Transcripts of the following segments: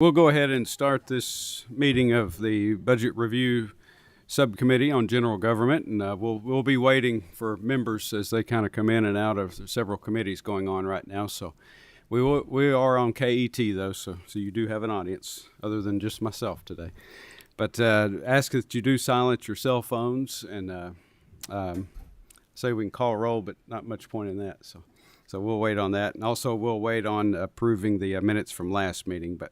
We'll go ahead and start this meeting of the Budget Review Subcommittee on General Government, and we'll be waiting for members as they kind of come in and out of several committees going on right now. So we are on KET though, so you do have an audience other than just myself today. But ask that you do silence your cell phones and say we can call roll, but not much point in that. So we'll wait on that, and also we'll wait on approving the minutes from last meeting. But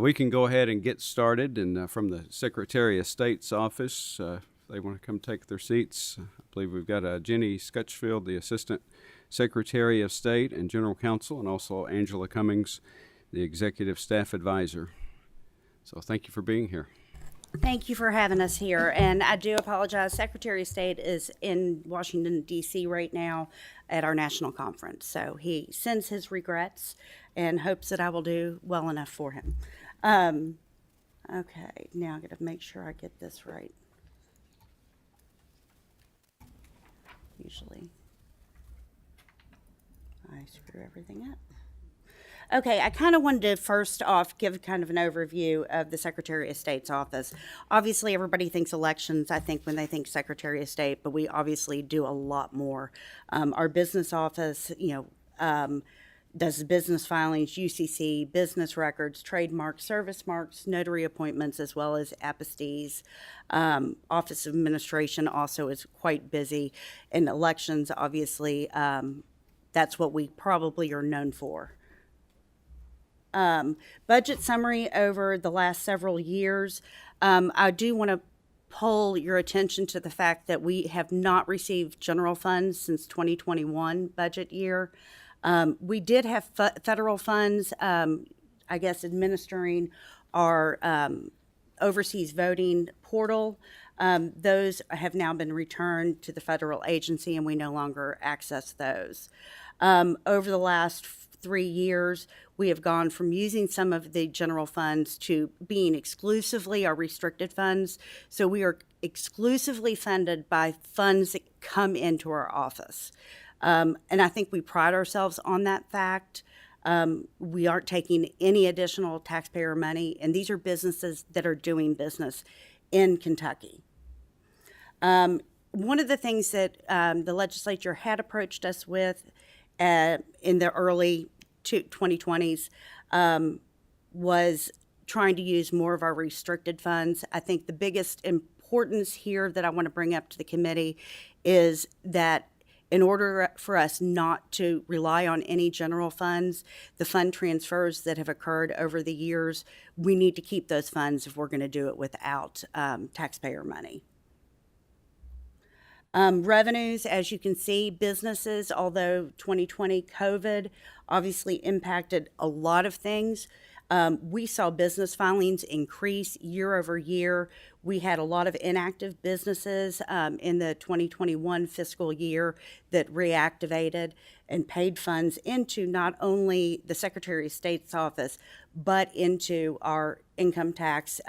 we can go ahead and get started, and from the Secretary of State's office, they want to come take their seats. I believe we've got Jenny SCUTCHFIELD, the Assistant Secretary of State and General Counsel, and also Angela Cummings, the Executive Staff Advisor. So thank you for being here. Thank you for having us here, and I do apologize. Secretary of State is in Washington, D.C. right now at our national conference, so he sends his regrets and hopes that I will do well enough for him. Okay, now I got to make sure I get this right. Usually I screw everything up. Okay, I kind of wanted to first off give kind of an overview of the Secretary of State's office. Obviously, everybody thinks elections, I think, when they think Secretary of State, but we obviously do a lot more. Our business office, does business filings, UCC, business records, trademarks, service marks, notary appointments, as well as apostilles. Office of Administration also is quite busy. In elections, obviously, that's what we probably are known for. Budget summary over the last several years. I do want to pull your attention to the fact that we have not received general funds since 2021 budget year. We did have federal funds, I guess, administering our overseas voting portal. Those have now been returned to the federal agency, and we no longer access those. Over the last 3 years, we have gone from using some of the general funds to being exclusively our restricted funds. So we are exclusively funded by funds that come into our office. And I think we pride ourselves on that fact. We aren't taking any additional taxpayer money, and these are businesses that are doing business in Kentucky. One of the things that the legislature had approached us with in the early 2020s was trying to use more of our restricted funds. I think the biggest importance here that I want to bring up to the committee is that in order for us not to rely on any general funds, the fund transfers that have occurred over the years, we need to keep those funds if we're going to do it without taxpayer money. Revenues, as you can see, businesses, although 2020 COVID obviously impacted a lot of things, we saw business filings increase year over year. We had a lot of inactive businesses in the 2021 fiscal year that reactivated and paid funds into not only the Secretary of State's office, but into our income tax,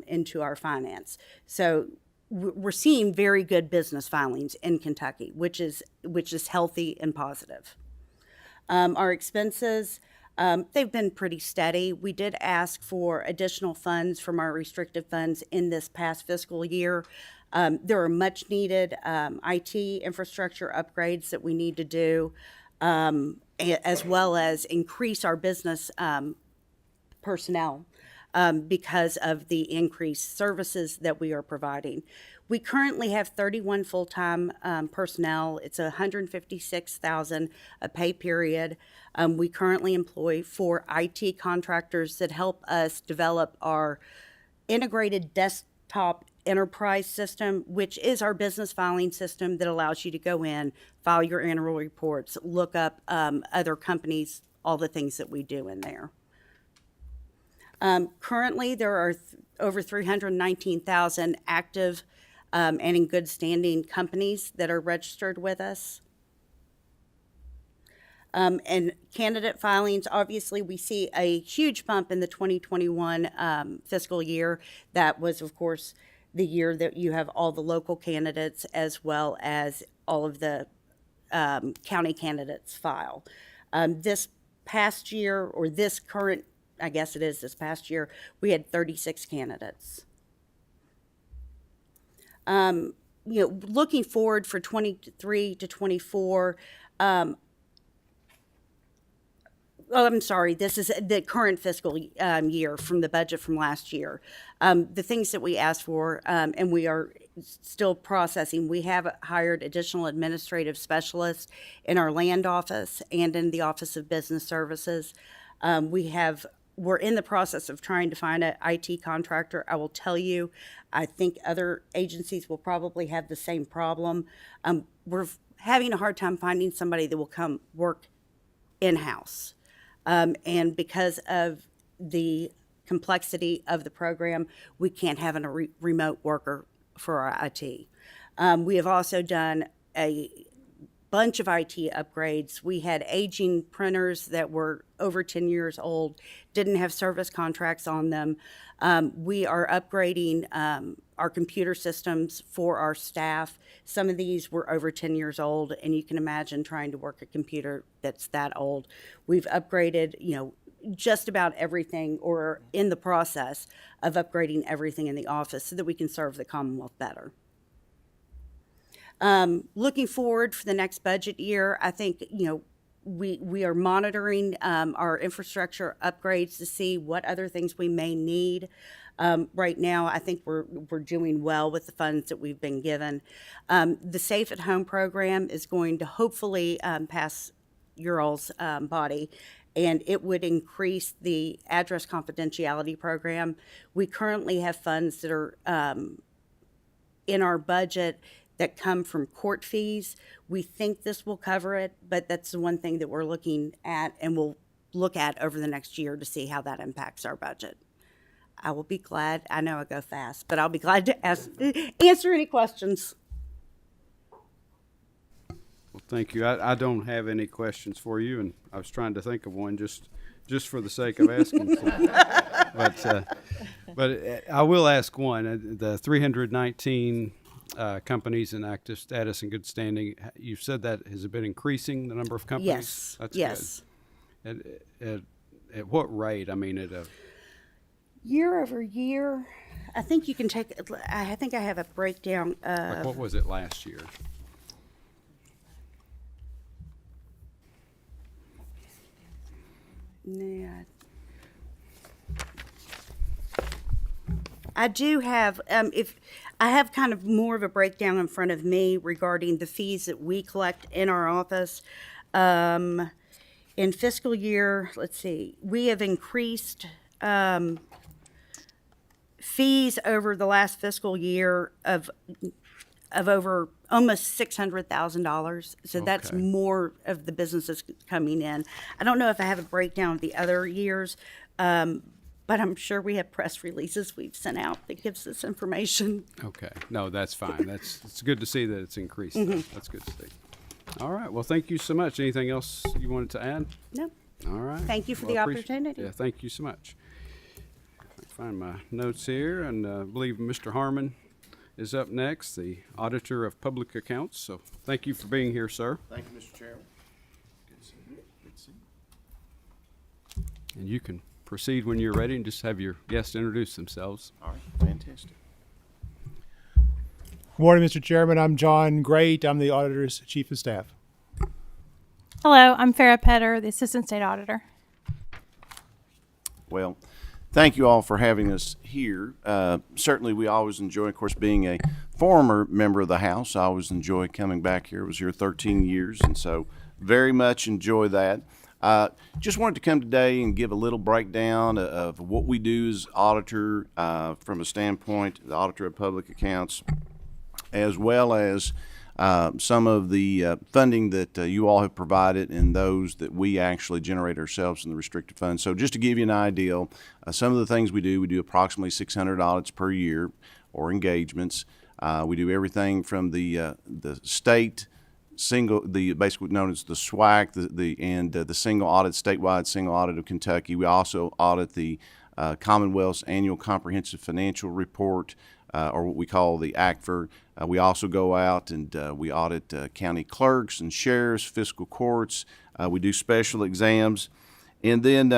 into our finance. So we're seeing very good business filings in Kentucky, which is healthy and positive. Our expenses, they've been pretty steady. We did ask for additional funds from our restricted funds in this past fiscal year. There are much needed IT infrastructure upgrades that we need to do, as well as increase our business personnel. Because of the increased services that we are providing. We currently have 31 full-time personnel. It's $156,000 a pay period. We currently employ 4 IT contractors that help us develop our integrated desktop enterprise system, which is our business filing system that allows you to go in, file your annual reports, look up other companies, all the things that we do in there. Currently, there are over 319,000 active and in good standing companies that are registered with us. And candidate filings, obviously, we see a huge bump in the 2021 fiscal year. That was, of course, the year that you have all the local candidates as well as all of the county candidates file. This past year, or this current I guess it is this past year, we had 36 candidates. Looking forward for 23 to 24, I'm sorry, this is the current fiscal year from the budget from last year. The things that we asked for, and we are still processing, we have hired additional administrative specialists in our land office and in the Office of Business Services. We're in the process of trying to find an IT contractor. I will tell you, I think other agencies will probably have the same problem. We're having a hard time finding somebody that will come work in-house. And because of the complexity of the program, we can't have a remote worker for our IT. We have also done a bunch of IT upgrades. We had aging printers that were over 10 years old, didn't have service contracts on them. We are upgrading our computer systems for our staff. Some of these were over 10 years old, and you can imagine trying to work a computer that's that old. We've upgraded, just about everything, or in the process of upgrading everything in the office so that we can serve the Commonwealth better. Looking forward for the next budget year, I think, we are monitoring our infrastructure upgrades to see what other things we may need. Right now, I think we're doing well with the funds that we've been given. The Safe at Home program is going to hopefully pass your all's body, and it would increase the address confidentiality program. We currently have funds that are in our budget that come from court fees. We think this will cover it, but that's the one thing that we're looking at and we'll look at over the next year to see how that impacts our budget. I will be glad, I know I go fast, but I'll be glad to answer any questions. Well, thank you. I don't have any questions for you, and I was trying to think of one just for the sake of asking. But I will ask one. The 319 companies in active status and good standing, you've said that has it been increasing, the number of companies? Yes. That's yes. Good. At what rate? I mean, at a year over year, I think you can take, I think I have a breakdown of. like what was it last year? Yeah. I do have, if I have kind of more of a breakdown in front of me regarding the fees that we collect in our office. In fiscal year, let's see, we have increased fees over the last fiscal year of over almost $600,000. So that's Okay. more of the businesses coming in. I don't know if I have a breakdown of the other years, but I'm sure we have press releases we've sent out that gives this information. Okay. No, that's fine. It's good to see that it's increased. Though. That's good to see. All right. Well, thank you so much. Anything else you wanted to add? No. All right. Thank you for the appreciate- opportunity. Yeah, thank you so much. I can find my notes here, and I believe Mr. Harmon is up next, the Auditor of Public Accounts. So thank you for being here, sir. Thank you, Mr. Chairman. Good to see you. Good to see you. And you can proceed when you're ready and just have your guests introduce themselves. All right, fantastic. Good morning, Mr. Chairman. I'm John Great. I'm the Auditor's Chief of Staff. Hello, I'm Farrah Petter, the Assistant State Auditor. Well, thank you all for having us here. Certainly, we always enjoy, of course, being a former member of the House. I always enjoy coming back here. I was here 13 years, and so very much enjoy that. Just wanted to come today and give a little breakdown of what we do as auditor from a standpoint, the Auditor of Public Accounts, as well as some of the funding that you all have provided and those that we actually generate ourselves in the restricted funds. So just to give you an idea, some of the things we do approximately 600 audits per year or engagements. We do everything from the state basically known as the SWAC, the single audit, statewide single audit of Kentucky. We also audit the Commonwealth's annual comprehensive financial report, or what we call the ACFR. We also go out and we audit county clerks and sheriffs, fiscal courts. We do special exams. And then,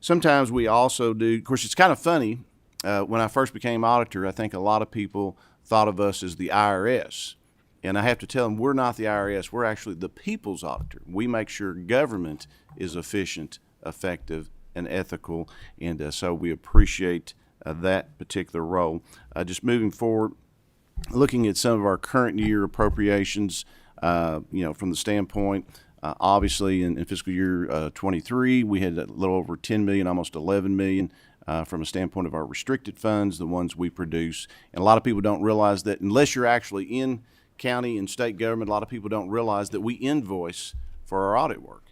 sometimes we also do, of course, it's kind of funny. When I first became auditor, I think a lot of people thought of us as the IRS. And I have to tell them, we're not the IRS. We're actually the people's auditor. We make sure government is efficient, effective, and ethical. And so we appreciate that particular role. Just moving forward, looking at some of our current year appropriations, from the standpoint, obviously in fiscal year 23, we had a little over 10 million, almost 11 million. From a standpoint of our restricted funds, the ones we produce. And a lot of people don't realize that unless you're actually in county and state government, a lot of people don't realize that we invoice for our audit work.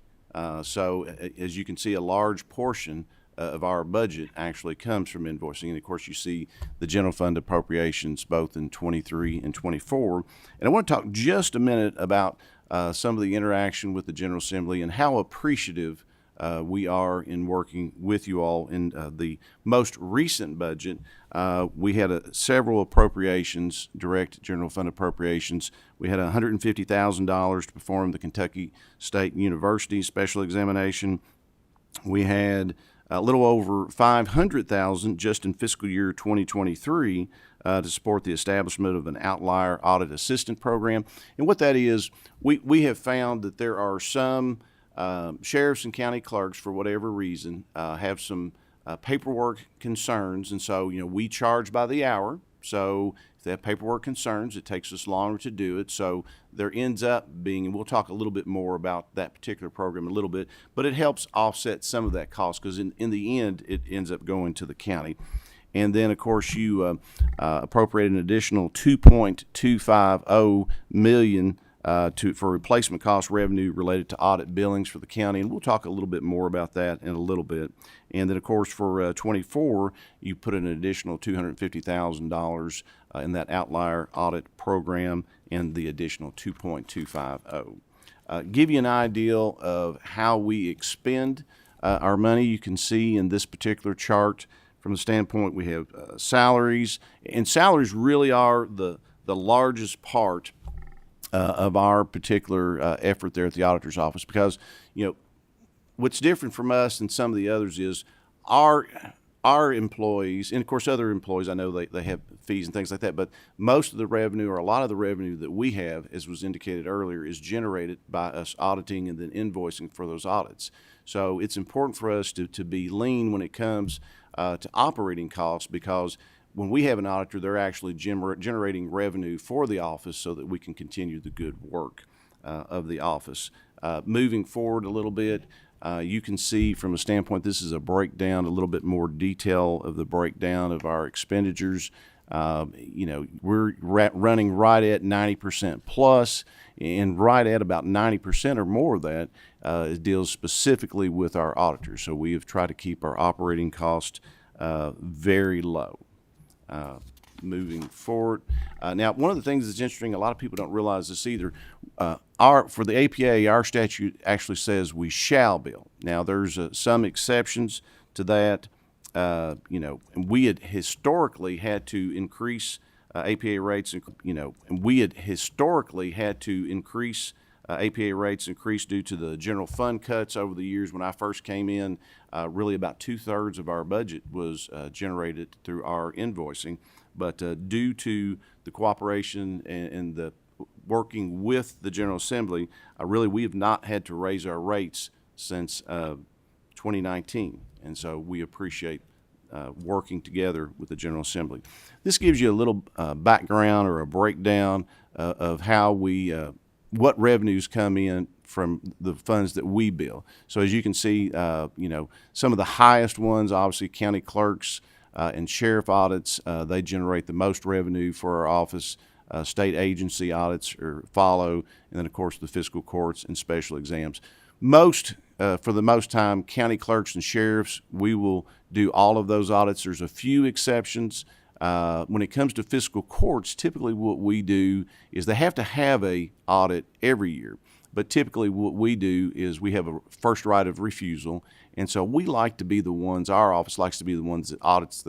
So as you can see, a large portion of our budget actually comes from invoicing. And of course, you see the general fund appropriations both in 23 and 24. And I want to talk just a minute about some of the interaction with the General Assembly and how appreciative we are in working with you all. In the most recent budget, we had several appropriations, direct general fund appropriations. We had $150,000 to perform the Kentucky State University special examination. We had a little over $500,000 just in fiscal year 2023 to support the establishment of an outlier audit assistant program. And what that is, we have found that there are some sheriffs and county clerks, for whatever reason, have some paperwork concerns, and so we charge by the hour. So if they have paperwork concerns, it takes us longer to do it. So there ends up being, and we'll talk a little bit more about that particular program in a little bit, but it helps offset some of that cost because in the end, it ends up going to the county. And then, of course, you appropriate an additional $2.250 million for replacement cost revenue related to audit billings for the county, and we'll talk a little bit more about that in a little bit. And then, of course, for 24, you put an additional $250,000 in that outlier audit program and the additional 2.250. Give you an idea of how we expend our money. You can see in this particular chart from the standpoint we have salaries, and salaries really are the largest part of our particular effort there at the auditor's office, because what's different from us and some of the others is our employees, and of course other employees, I know they have fees and things like that, but most of the revenue, or a lot of the revenue that we have, as was indicated earlier, is generated by us auditing and then invoicing for those audits. So it's important for us to be lean when it comes to operating costs, because when we have an auditor, they're actually generating revenue for the office so that we can continue the good work of the office. Moving forward a little bit, you can see from a standpoint, this is a breakdown, a little bit more detail of the breakdown of our expenditures. We're running right at 90% plus, and right at about 90% or more of that deals specifically with our auditors. So we have tried to keep our operating cost very low. Moving forward. Now, one of the things that's interesting, a lot of people don't realize this either. For the APA, our statute actually says we shall bill. Now, there's some exceptions to that. And we had historically had to increase APA rates, APA rates increased due to the general fund cuts over the years. When I first came in, really about 2/3 of our budget was generated through our invoicing. But due to the cooperation and the working with the General Assembly, we have not had to raise our rates since 2019. And so we appreciate working together with the General Assembly. This gives you a little background or a breakdown of how what revenues come in from the funds that we bill. So as you can see, some of the highest ones, obviously county clerks and sheriff audits, they generate the most revenue for our office. State agency audits follow, and then of course the fiscal courts and special exams. For the most time, county clerks and sheriffs, we will do all of those audits. There's a few exceptions. When it comes to fiscal courts, typically what we do is they have to have a audit every year. but typically what we do is we have a first right of refusal. And so we like to be the ones, our office likes to be the ones that audits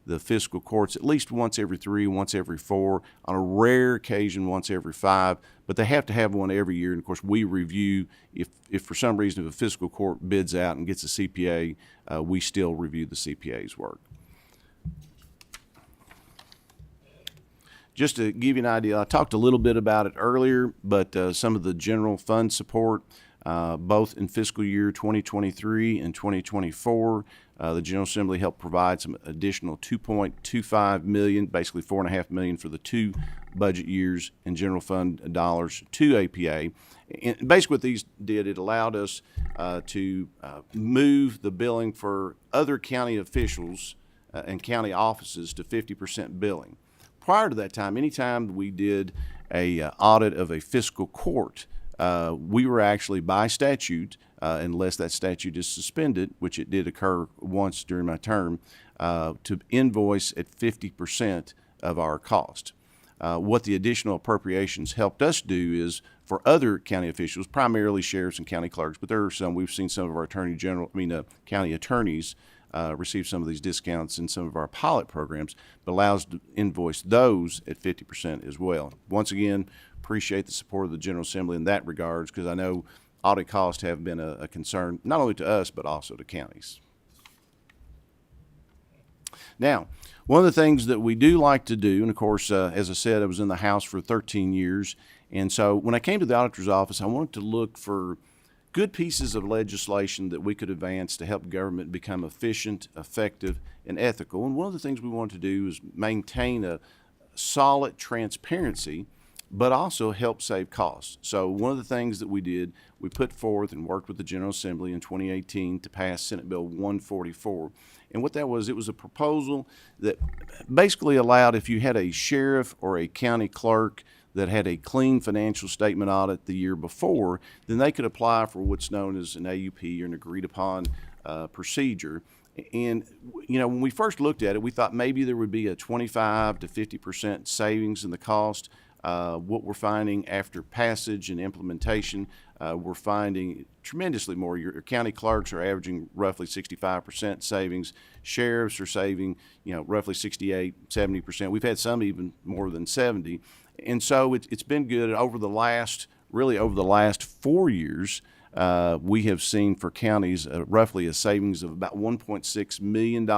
the fiscal courts at least once every 3, once every 4, on a rare occasion once every 5, but they have to have one every year. And of course we review, if for some reason if a fiscal court bids out and gets a CPA, we still review the CPA's work. Just to give you an idea, I talked a little bit about it earlier, but some of the general fund support, both in fiscal year 2023 and 2024, the General Assembly helped provide some additional $2.25 million, basically $4.5 million for the 2 budget years in general fund dollars to APA. And basically what these did, it allowed us to move the billing for other county officials and county offices to 50% billing. Prior to that time, anytime we did a audit of a fiscal court, we were actually by statute, unless that statute is suspended, which it did occur once during my term, to invoice at 50% of our cost. What the additional appropriations helped us do is for other county officials, primarily sheriffs and county clerks, but there are some, we've seen some of our county attorneys receive some of these discounts in some of our pilot programs, but allows to invoice those at 50% as well. Once again, appreciate the support of the General Assembly in that regards, because I know audit costs have been a concern not only to us but also to counties. Now, one of the things that we do like to do, and of course, as I said, I was in the House for 13 years, and so when I came to the auditor's office, I wanted to look for good pieces of legislation that we could advance to help government become efficient, effective, and ethical. And one of the things we wanted to do is maintain a solid transparency, but also help save costs. So one of the things that we did, we put forth and worked with the General Assembly in 2018 to pass Senate Bill 144. And what that was, it was a proposal that basically allowed, if you had a sheriff or a county clerk that had a clean financial statement audit the year before, then they could apply for what's known as an AUP, or an agreed upon procedure. And, you know, when we first looked at it, we thought maybe there would be a 25 to 50% savings in the cost. What we're finding after passage and implementation, we're finding tremendously more. Your county clerks are averaging roughly 65% savings. Sheriffs are saving, you know, roughly 68, 70%. We've had some even more than 70. And so it's been good. Over the last 4 years, we have seen for counties roughly a savings of about $1.6 million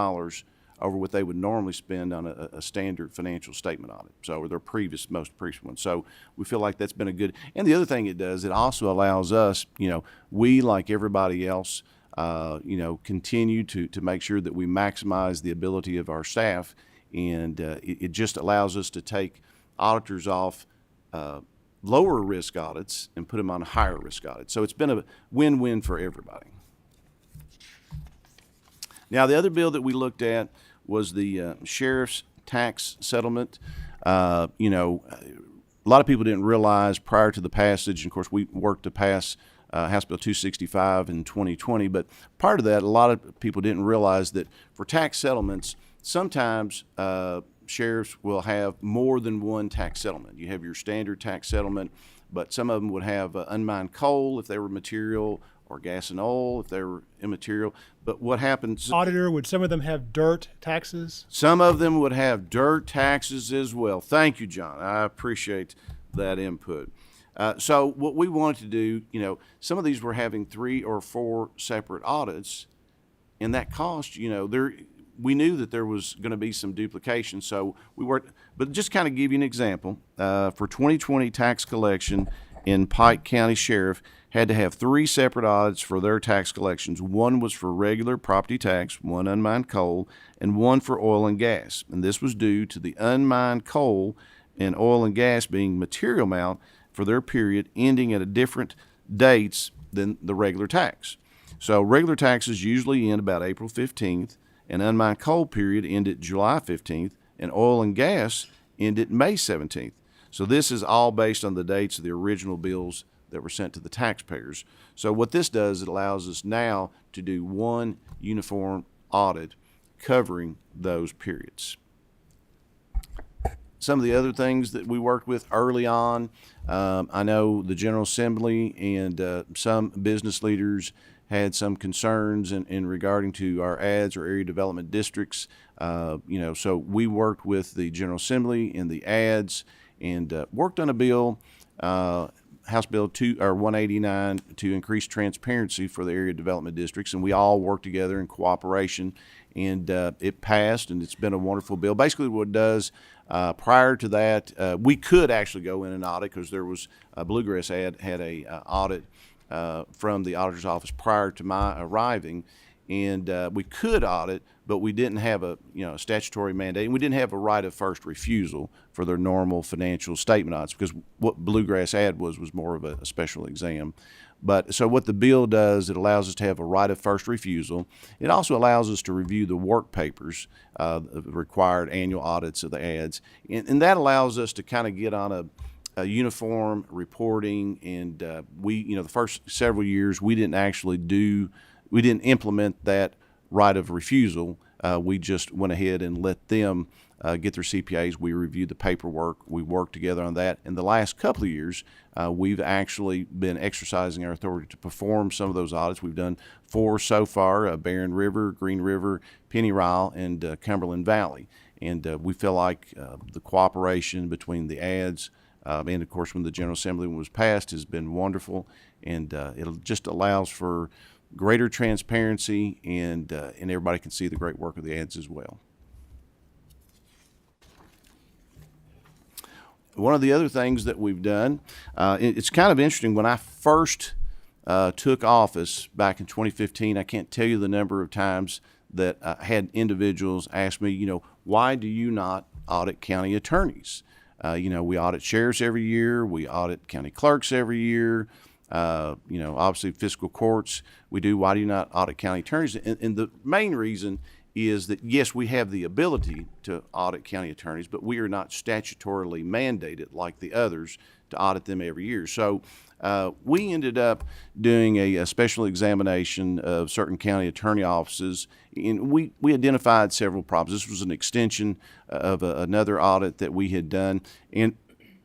over what they would normally spend on a standard financial statement audit. So, or their most previous one. So we feel like that's been a good, and the other thing it does, it also allows us, you know, we, like everybody else, you know, continue to make sure that we maximize the ability of our staff, and it just allows us to take auditors off lower risk audits and put them on higher risk audits. So it's been a win-win for everybody. Now, the other bill that we looked at was the sheriff's tax settlement. You know, a lot of people didn't realize prior to the passage, and of course we worked to pass House Bill 265 in 2020, but part of that, a lot of people didn't realize that for tax settlements, sometimes sheriffs will have more than one tax settlement. You have your standard tax settlement, but some of them would have unmined coal if they were material, or gas and oil if they were immaterial. But what happens? Auditor, would some of them have dirt taxes? Some of them would have dirt taxes as well. Thank you, John. I appreciate that input. So what we wanted to do, you know, some of these were having 3 or 4 separate audits, and that cost, you know, we knew that there was going to be some duplication, so we worked. But just kind of give you an example, for 2020 tax collection in Pike County Sheriff had to have 3 separate audits for their tax collections. One was for regular property tax, 1 unmined coal, and 1 for oil and gas. And this was due to the unmined coal and oil and gas being material amount for their period ending at a different dates than the regular tax. So regular taxes usually end about April 15th, and unmined coal period ended July 15th, and oil and gas ended May 17th. So this is all based on the dates of the original bills that were sent to the taxpayers. So what this does, it allows us now to do one uniform audit covering those periods. some of the other things that we worked with early on, I know the General Assembly and some business leaders had some concerns in regarding to our ads or area development districts. So we worked with the General Assembly and the ads and worked on a bill, House Bill 189, to increase transparency for the area development districts, and we all worked together in cooperation, and it passed, and it's been a wonderful bill. Basically what it does, prior to that, we could actually go in and audit, because there was Bluegrass had a audit from the auditor's office prior to my arriving, and we could audit, but we didn't have a statutory mandate, and we didn't have a right of first refusal for their normal financial statement audits, because what Bluegrass had was more of a special exam. But so what the bill does, it allows us to have a right of first refusal. It also allows us to review the work papers, required annual audits of the ads, and that allows us to kind of get on a uniform reporting. And the first several years we didn't implement that right of refusal. We just went ahead and let them get their CPAs. We reviewed the paperwork. We worked together on that. In the last couple of years, we've actually been exercising our authority to perform some of those audits. We've done 4 so far: Barren River, Green River, Penny Ryle, and Cumberland Valley. And we feel like the cooperation between the ads and, of course, when the General Assembly was passed, has been wonderful. And it just allows for greater transparency, and everybody can see the great work of the ads as well. One of the other things that we've done, it's kind of interesting. When I first took office back in 2015, I can't tell you the number of times that I had individuals ask me, why do you not audit county attorneys? We audit sheriffs every year. We audit county clerks every year. Obviously fiscal courts we do. Why do you not audit county attorneys? And the main reason is that, yes, we have the ability to audit county attorneys, but we are not statutorily mandated like the others to audit them every year. So we ended up doing a special examination of certain county attorney offices, and we identified several problems. This was an extension of another audit that we had done, and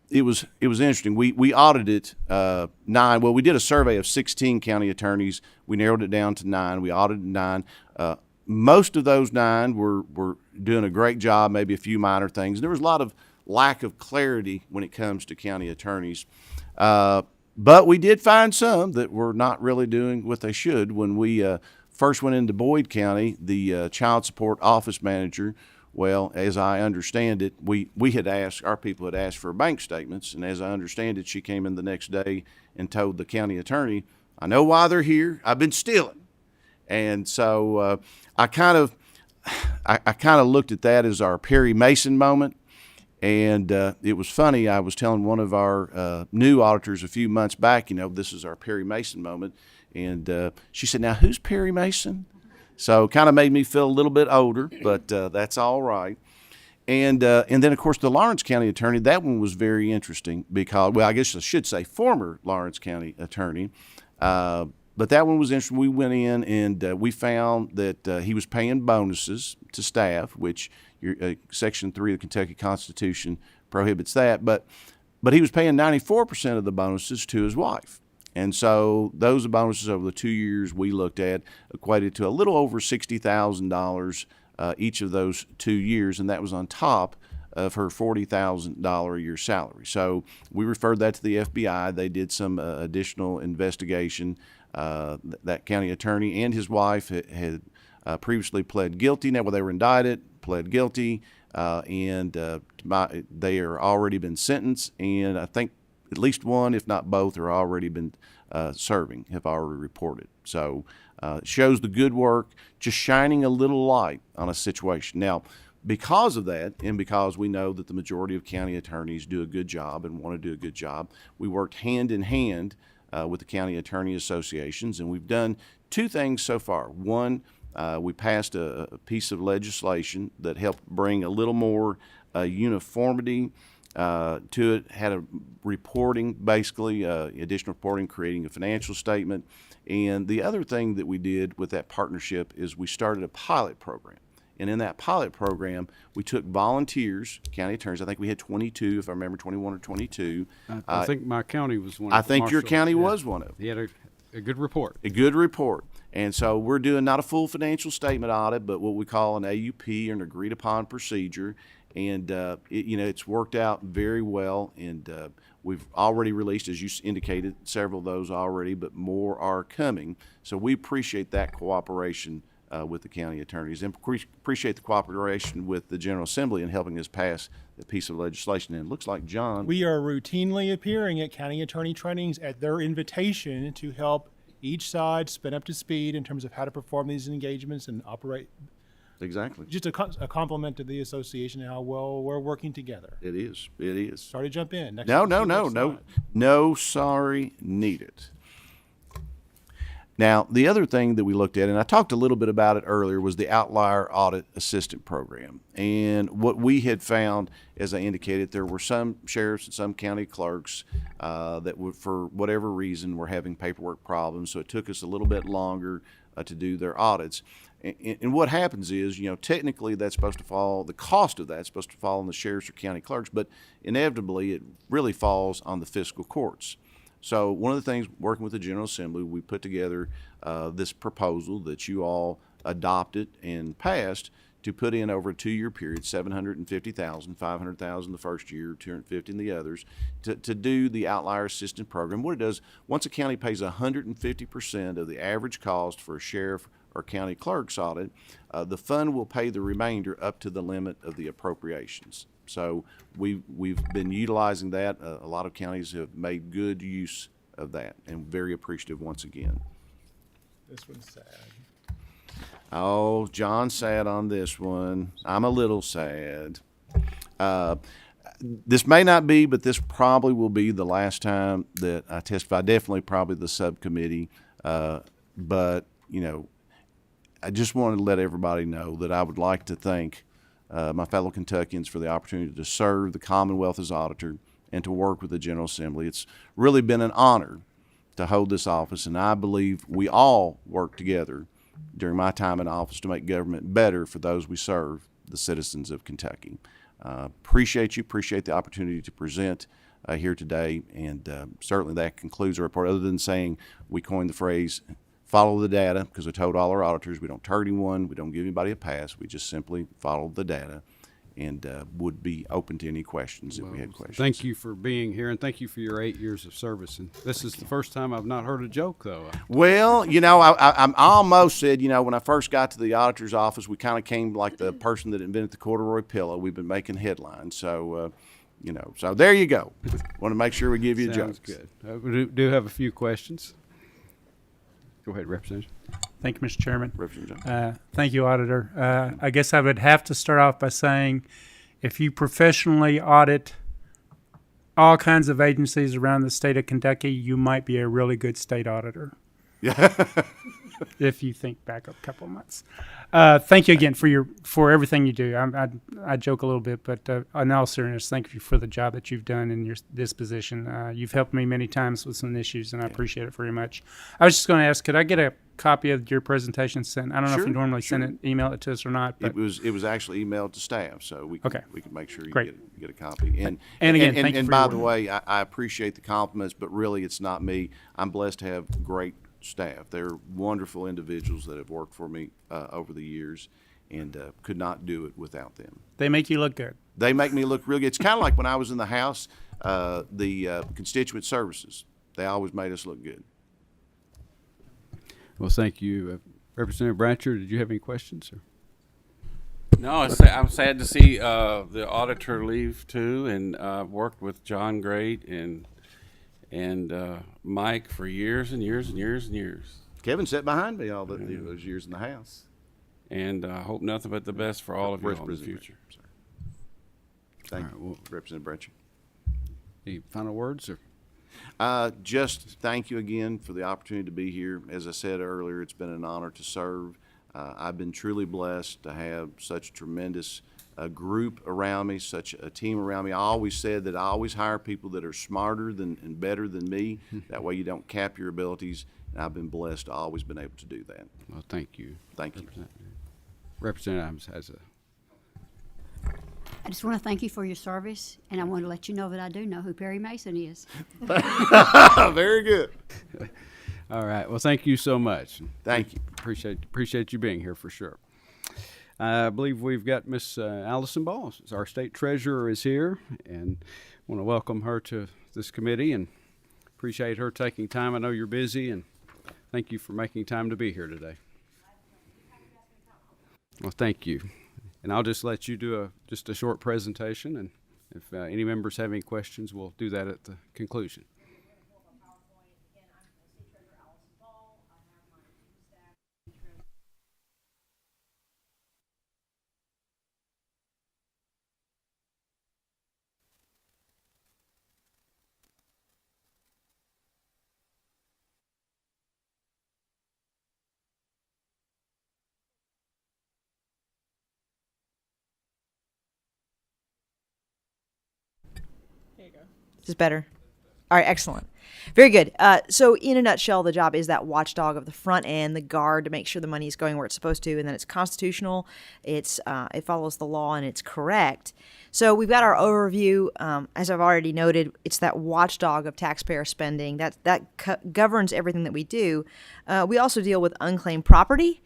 it was interesting. We audited 9. Well, we did a survey of 16 county attorneys. We narrowed it down to 9. We audited 9. Most of those 9 were doing a great job, maybe a few minor things. And there was a lot of lack of clarity when it comes to county attorneys. But we did find some that were not really doing what they should. When we first went into Boyd County, the child support office manager, well, as I understand it, our people had asked for bank statements, and as I understand it, she came in the next day and told the county attorney, "I know why they're here. I've been stealing." And so I kind of looked at that as our Perry Mason moment. And it was funny. I was telling one of our new auditors a few months back, this is our Perry Mason moment. And she said, "Now, who's Perry Mason?" So kind of made me feel a little bit older, but that's all right. And then, of course, the Lawrence County attorney, that one was very interesting because, well, I guess I should say former Lawrence County attorney. But that one was interesting. We went in and we found that he was paying bonuses to staff, which Section 3 of the Kentucky Constitution prohibits that. But he was paying 94% of the bonuses to his wife. And so those bonuses over the 2 years we looked at equated to a little over $60,000 each of those 2 years, and that was on top of her $40,000 a year salary. So we referred that to the FBI. They did some additional investigation. That county attorney and his wife had previously pled guilty. Now, they were indicted, pled guilty, and they are already been sentenced, and I think at least one, if not both, are already been serving, have already reported. So it shows the good work, just shining a little light on a situation. Now, because of that, and because we know that the majority of county attorneys do a good job and want to do a good job, we worked hand in hand with the county attorney associations, and we've done 2 things so far. One, we passed a piece of legislation that helped bring a little more uniformity to it, had a reporting, basically, additional reporting, creating a financial statement. And the other thing that we did with that partnership is we started a pilot program. And in that pilot program, we took volunteers, county attorneys. I think we had 22, if I remember, 21 or 22. I think my county was one. I of think your Marshall. county Yeah. was one of them. He had a good report. A good report. And so we're doing not a full financial statement audit, but what we call an AUP, an agreed upon procedure. And, it's worked out very well. And we've already released, as you indicated, several of those already, but more are coming. So we appreciate that cooperation with the county attorneys, and appreciate the cooperation with the General Assembly in helping us pass that piece of legislation. And it looks like John. We are routinely appearing at county attorney trainings at their invitation to help each side spin up to speed in terms of how to perform these engagements and operate. Exactly. Just a compliment to the association and how well we're working together. It is. It is. Sorry to jump in. Next No, slide. no sorry needed. Now, the other thing that we looked at, and I talked a little bit about it earlier, was the Outlier Audit Assistant Program. And what we had found, as I indicated, there were some sheriffs and some county clerks that would, for whatever reason, were having paperwork problems. So it took us a little bit longer to do their audits. And what happens is, technically that's supposed to fall, the cost of that's supposed to fall on the sheriffs or county clerks, but inevitably it really falls on the fiscal courts. So one of the things, working with the General Assembly, we put together this proposal that you all adopted and passed to put in over a 2-year period, $750,000, $500,000 the first year, $250,000 in the others, to do the Outlier Assistant Program. What it does, once a county pays 150% of the average cost for a sheriff or county clerk's audit, the fund will pay the remainder up to the limit of the appropriations. So we've been utilizing that. A lot of counties have made good use of that, and very appreciative once again. This one's sad. Oh, John's sad on this one. I'm a little sad. This may not be, but this probably will be the last time that I testify. Definitely probably the subcommittee. But, I just wanted to let everybody know that I would like to thank my fellow Kentuckians for the opportunity to serve the Commonwealth as auditor and to work with the General Assembly. It's really been an honor to hold this office, and I believe we all work together during my time in office to make government better for those we serve, the citizens of Kentucky. Appreciate the opportunity to present here today, and certainly that concludes our report, other than saying we coined the phrase, follow the data, because we told all our auditors we don't hurt anyone, we don't give anybody a pass, we just simply follow the data, and would be open to any questions if we had questions. Thank you for being here, and thank you for your 8 years of service. And this is the first time I've not heard a joke, though. Well, I almost said, when I first got to the auditor's office, we kind of came like the person that invented the corduroy pillow. We've been making headlines, so so there you go. Want to make sure we give you a joke. Sounds good. We do have a few questions. Go ahead, Representative. Thank you, Mr. Chairman. Representative Johnson. Thank you, Auditor. I guess I would have to start off by saying if you professionally audit all kinds of agencies around the state of Kentucky, you might be a really good state auditor. Yeah. If you think back a couple of months. Thank you again for everything you do. I joke a little bit, but in all seriousness, thank you for the job that you've done in this position. You've helped me many times with some issues, and I appreciate it very much. I was just going to ask, could I get a copy of your presentation sent? I don't know if you normally send it, email it to us or not. But It was actually emailed to staff, so we can make sure you Great. get a copy. And again, thank you and for by your the way, I appreciate the compliments, but really it's not me. I'm blessed to have great staff. They're wonderful individuals that have worked for me over the years, and could not do it without them. They make you look good. They make me look real good. It's kind of like when I was in the House, the constituent services. They always made us look good. Well, thank you. Representative Bratcher, did you have any questions? Or? No, I'm sad to see the auditor leave too, and worked with John Great and Mike for years and years and years and years. Kevin sat behind me all those years in the House. And I hope nothing but the best for all of you in the President future. Sorry. Thank All right, you, well- Representative Bratcher. Any final words? Or? Just thank you again for the opportunity to be here. As I said earlier, it's been an honor to serve. I've been truly blessed to have such a tremendous group around me, such a team around me. I always said that I always hire people that are smarter and better than me. That way you don't cap your abilities. And I've been blessed to always been able to do that. Well, thank you. Thank you. Representative Adams has a. I just want to thank you for your service, and I want to let you know that I do know who Perry Mason is. Very good. All right. Well, thank you so much. Thank you. Appreciate you being here for sure. I believe we've got Miss Allison Ball. Our state treasurer is here, and want to welcome her to this committee and appreciate her taking time. I know you're busy, and thank you for making time to be here today. Well, thank you. And I'll just let you do just a short presentation, and if any members have any questions, we'll do that at the conclusion. This is better. All right, excellent. Very good. So in a nutshell, the job is that watchdog of the front end, the guard to make sure the money is going where it's supposed to, and then it's constitutional, it follows the law, and it's correct. So we've got our overview. As I've already noted, it's that watchdog of taxpayer spending that governs everything that we do. We also deal with unclaimed property.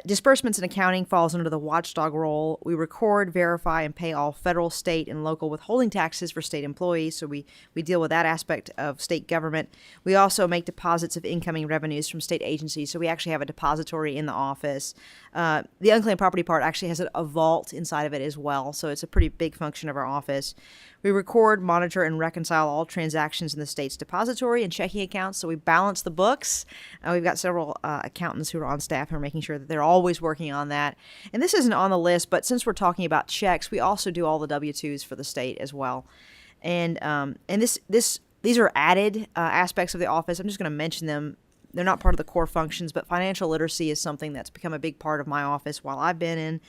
Disbursements and accounting falls under the watchdog role. We record, verify, and pay all federal, state, and local withholding taxes for state employees, so we deal with that aspect of state government. We also make deposits of incoming revenues from state agencies, so we actually have a depository in the office. The unclaimed property part actually has a vault inside of it as well, so it's a pretty big function of our office. We record, monitor, and reconcile all transactions in the state's depository and checking accounts, so we balance the books. We've got several accountants who are on staff who are making sure that they're always working on that. And this isn't on the list, but since we're talking about checks, we also do all the W-2s for the state as well. And these are added aspects of the office. I'm just going to mention them. They're not part of the core functions, but financial literacy is something that's become a big part of my office while I've been in.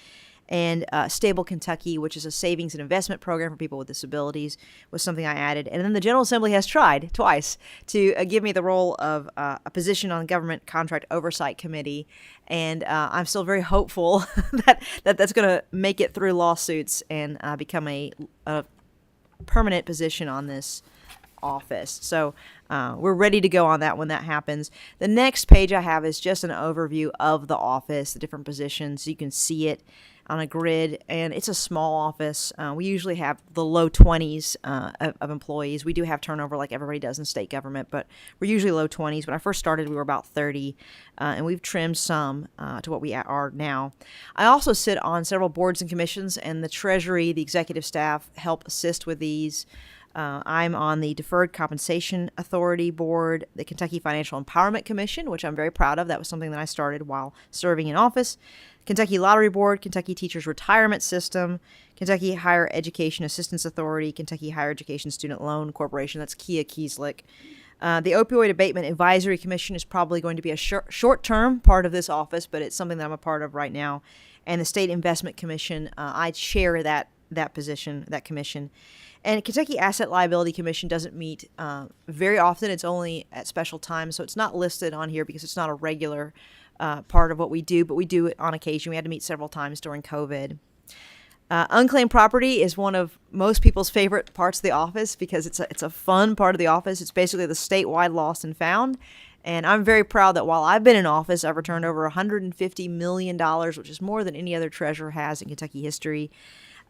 And Stable Kentucky, which is a savings and investment program for people with disabilities, was something I added. And then the General Assembly has tried twice to give me the role of a position on the Government Contract Oversight Committee. And I'm still very hopeful that's going to make it through lawsuits and become a permanent position on this office. So we're ready to go on that when that happens. The next page I have is just an overview of the office, the different positions. You can see it on a grid, and it's a small office. We usually have the low 20s of employees. We do have turnover like everybody does in state government, but we're usually low 20s. When I first started, we were about 30, and we've trimmed some to what we are now. I also sit on several boards and commissions, and the Treasury, the executive staff help assist with these. I'm on the Deferred Compensation Authority Board, the Kentucky Financial Empowerment Commission, which I'm very proud of. That was something that I started while serving in office. Kentucky Lottery Board, Kentucky Teachers Retirement System, Kentucky Higher Education Assistance Authority, Kentucky Higher Education Student Loan Corporation, that's Kia Kieslick. The Opioid Abatement Advisory Commission is probably going to be a short-term part of this office, but it's something that I'm a part of right now. And the State Investment Commission, I chair that position, that commission. And Kentucky Asset Liability Commission doesn't meet very often. It's only at special times, so it's not listed on here because it's not a regular part of what we do, but we do it on occasion. We had to meet several times during COVID. Unclaimed property is one of most people's favorite parts of the office because it's a fun part of the office. It's basically the statewide lost and found. And I'm very proud that while I've been in office, I've returned over $150 million, which is more than any other treasurer has in Kentucky history.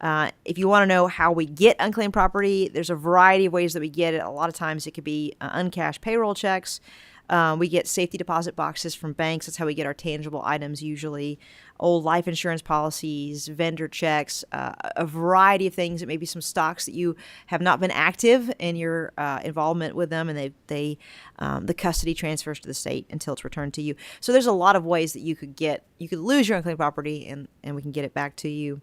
If you want to know how we get unclaimed property, there's a variety of ways that we get it. A lot of times it could be uncashed payroll checks. We get safety deposit boxes from banks. That's how we get our tangible items usually. Old life insurance policies, vendor checks, a variety of things. It may be some stocks that you have not been active in your involvement with them, and the custody transfers to the state until it's returned to you. So there's a lot of ways that you could lose your unclaimed property, and we can get it back to you.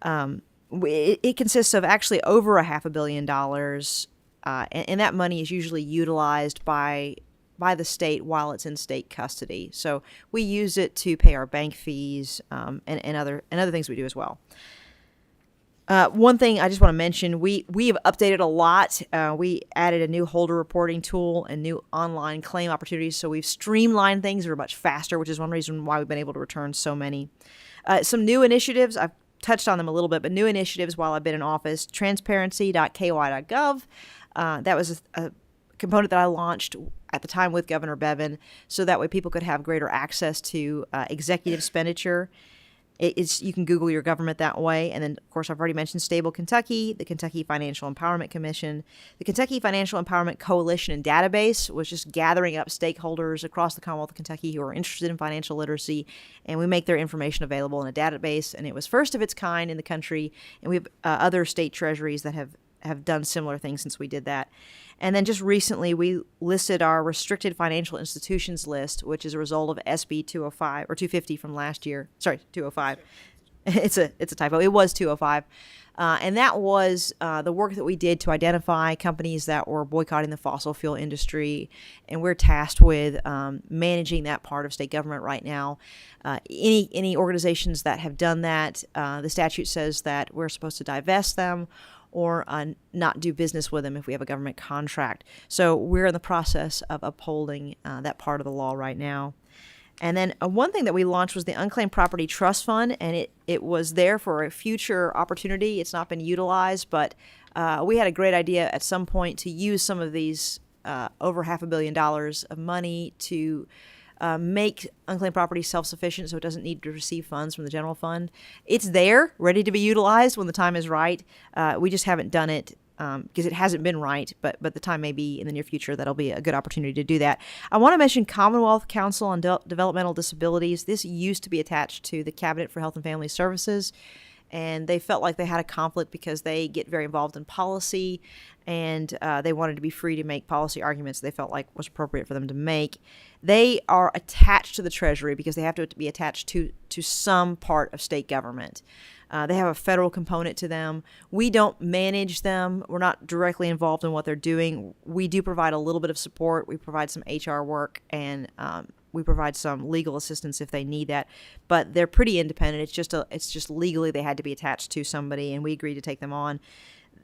It consists of actually over $500 million, and that money is usually utilized by the state while it's in state custody. So we use it to pay our bank fees and other things we do as well. One thing I just want to mention, we have updated a lot. We added a new holder reporting tool and new online claim opportunities. So we've streamlined things that are much faster, which is one reason why we've been able to return so many. Some new initiatives, I've touched on them a little bit, but new initiatives while I've been in office, transparency.ky.gov. That was a component that I launched at the time with Governor Bevin, so that way people could have greater access to executive expenditure. You can Google your government that way. And then, of course, I've already mentioned Stable Kentucky, the Kentucky Financial Empowerment Commission. The Kentucky Financial Empowerment Coalition and Database was just gathering up stakeholders across the Commonwealth of Kentucky who are interested in financial literacy, and we make their information available in a database. And it was first of its kind in the country, and we have other state treasuries that have done similar things since we did that. And then just recently, we listed our restricted financial institutions list, which is a result of SB 205 or 250 from last year. Sorry, 205. It's a typo. It was 205. And that was the work that we did to identify companies that were boycotting the fossil fuel industry. And we're tasked with managing that part of state government right now. Any organizations that have done that, the statute says that we're supposed to divest them or not do business with them if we have a government contract. So we're in the process of upholding that part of the law right now. And then one thing that we launched was the Unclaimed Property Trust Fund, and it was there for a future opportunity. It's not been utilized, but we had a great idea at some point to use some of these over $500 million of money to make unclaimed property self-sufficient so it doesn't need to receive funds from the general fund. It's there, ready to be utilized when the time is right. We just haven't done it because it hasn't been right, but the time may be in the near future that'll be a good opportunity to do that. I want to mention Commonwealth Council on Developmental Disabilities. This used to be attached to the Cabinet for Health and Family Services, and they felt like they had a conflict because they get very involved in policy, and they wanted to be free to make policy arguments they felt like was appropriate for them to make. They are attached to the Treasury because they have to be attached to some part of state government. They have a federal component to them. We don't manage them. We're not directly involved in what they're doing. We do provide a little bit of support. We provide some HR work, and we provide some legal assistance if they need that. But they're pretty independent. It's just legally they had to be attached to somebody, and we agreed to take them on.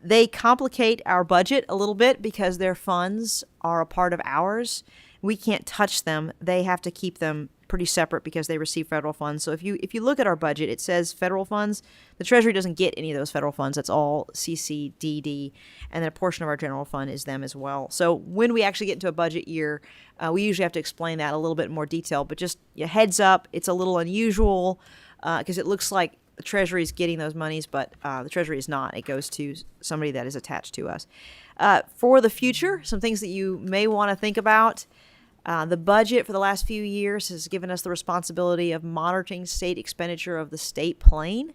They complicate our budget a little bit because their funds are a part of ours. We can't touch them. They have to keep them pretty separate because they receive federal funds. So if you look at our budget, it says federal funds. The Treasury doesn't get any of those federal funds. That's all CCDD, and then a portion of our general fund is them as well. So when we actually get into a budget year, we usually have to explain that a little bit in more detail. But just heads up, it's a little unusual because it looks like the Treasury is getting those monies, but the Treasury is not. It goes to somebody that is attached to us. For the future, some things that you may want to think about. The budget for the last few years has given us the responsibility of monitoring state expenditure of the state plane.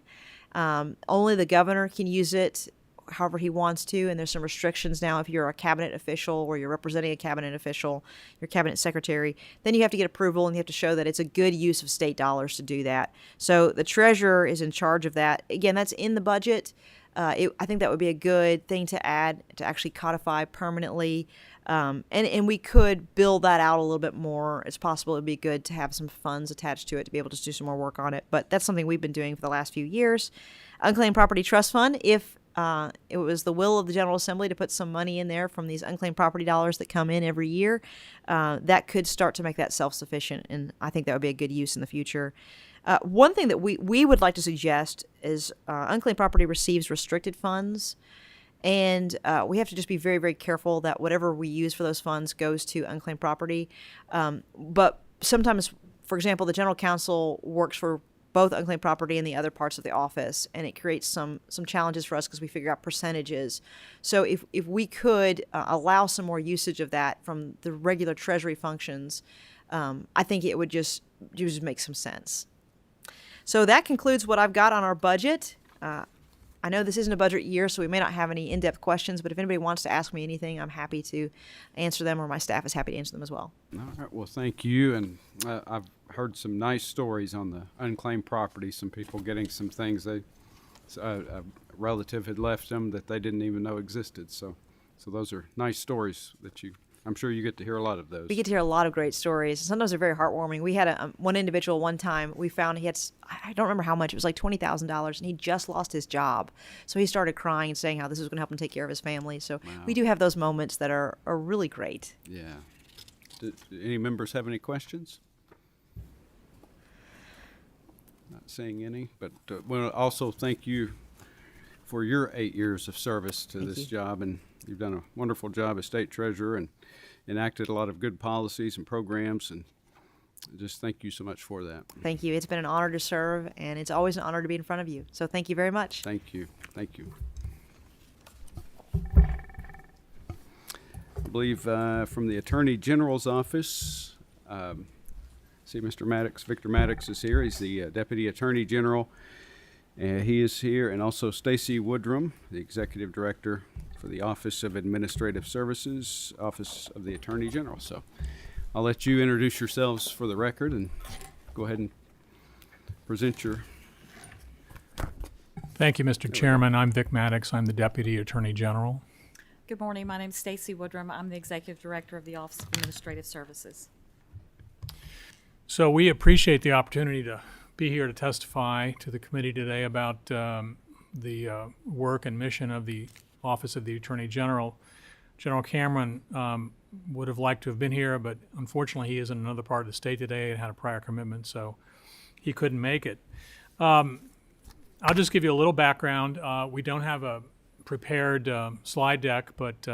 Only the governor can use it however he wants to, and there's some restrictions now. If you're a cabinet official or you're representing a cabinet official, your cabinet secretary, then you have to get approval and you have to show that it's a good use of state dollars to do that. So the treasurer is in charge of that. Again, that's in the budget. I think that would be a good thing to add to actually codify permanently. And we could build that out a little bit more. It's possible it would be good to have some funds attached to it to be able to do some more work on it. But that's something we've been doing for the last few years. Unclaimed Property Trust Fund, if it was the will of the General Assembly to put some money in there from these unclaimed property dollars that come in every year, that could start to make that self-sufficient, and I think that would be a good use in the future. One thing that we would like to suggest is unclaimed property receives restricted funds, and we have to just be very, very careful that whatever we use for those funds goes to unclaimed property. But sometimes, for example, the General Counsel works for both unclaimed property and the other parts of the office, and it creates some challenges for us because we figure out percentages. So if we could allow some more usage of that from the regular Treasury functions, I think it would just make some sense. So that concludes what I've got on our budget. I know this isn't a budget year, so we may not have any in-depth questions, but if anybody wants to ask me anything, I'm happy to answer them, or my staff is happy to answer them as well. All right, well, thank you, and I've heard some nice stories on the unclaimed property, some people getting some things a relative had left them that they didn't even know existed, so those are nice stories that I'm sure you get to hear a lot of those. We get to hear a lot of great stories. Sometimes they're very heartwarming. We had one individual one time, we found he had, I don't remember how much, it was like $20,000, and he just lost his job. So he started crying and saying how this was going to help him take care of his family. So we do have those moments that are really great. Yeah. Do any members have any questions? Not seeing any, but we'll also thank you for your 8 years of service to this job, and you've done a wonderful job as state treasurer and enacted a lot of good policies and programs, and just thank you so much for that. Thank you. It's been an honor to serve, and it's always an honor to be in front of you. So thank you very much. Thank you. Thank you. I believe from the Attorney General's office, see Mr. Maddox, Victor Maddox is here. He's the Deputy Attorney General. He is here, and also Stacy Woodrum, the Executive Director for the Office of Administrative Services, Office of the Attorney General. So I'll let you introduce yourselves for the record and go ahead and present your... Thank you, Mr. Chairman. I'm Vic Maddox. I'm the Deputy Attorney General. Good morning. My name is Stacy Woodrum. I'm the Executive Director of the Office of Administrative Services. So we appreciate the opportunity to be here to testify to the committee today about the work and mission of the Office of the Attorney General. General Cameron would have liked to have been here, but unfortunately he is in another part of the state today and had a prior commitment, so he couldn't make it. I'll just give you a little background. We don't have a prepared slide deck, but